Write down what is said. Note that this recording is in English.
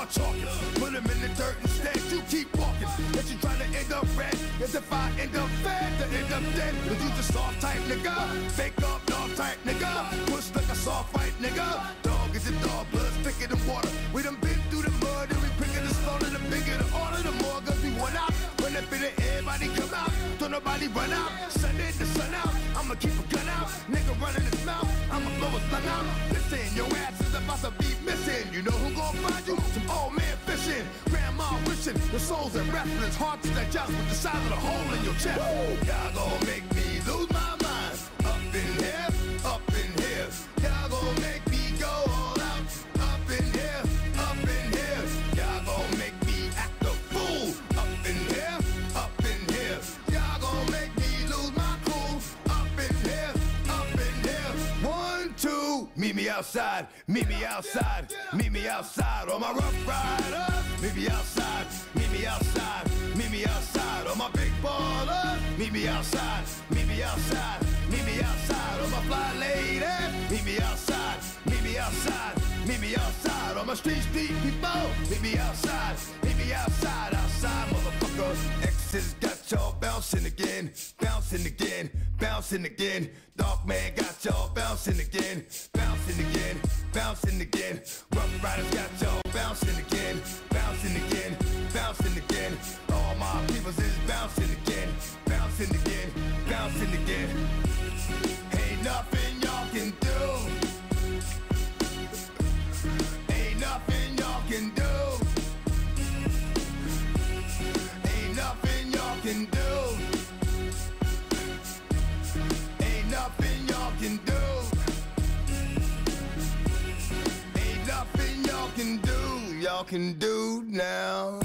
start talking. Put them in the dirt instead, you keep walking. If you try to end up red, as if I end up fed, to end up dead. But you just soft type nigga, fake up dog type nigga, push like a soft fight nigga. Dog is a dog, blood thicker than water. We done been through the mud and we quicker the slaughter, the bigger the order, the more guns we want out. When up in the everybody come out, don't nobody run out. Sun in the sun out, I'ma keep a gun out. Nigga running his mouth, I'ma blow his lung out. Listen, your ass is about to be missing. You know who gon' find you? Some old man fishing, grandma wishing. The souls and restless hearts that just with the size of the hole in your chest. Y'all gon' make me lose my mind. Up in here, up in here. Y'all gon' make me go all out. Up in here, up in here. Y'all gon' make me act a fool. Up in here, up in here. Y'all gon' make me lose my cool. Up in here, up in here. 1, 2, meet me outside, meet me outside, meet me outside on my rough rider. Meet me outside, meet me outside, meet me outside on my big baller. Meet me outside, meet me outside, meet me outside on my fly lady. Meet me outside, meet me outside, meet me outside on my street people. Meet me outside, outside, motherfucker. X's got y'all bouncing again, bouncing again, bouncing again. Dark man got y'all bouncing again, bouncing again, bouncing again. Rough Riders got y'all bouncing again, bouncing again, bouncing again. All my peoples is bouncing again, bouncing again, bouncing again. Ain't nothing y'all can do. Ain't nothing y'all can do. Ain't nothing y'all can do. Ain't nothing y'all can do. Ain't nothing y'all can do. Y'all can do now.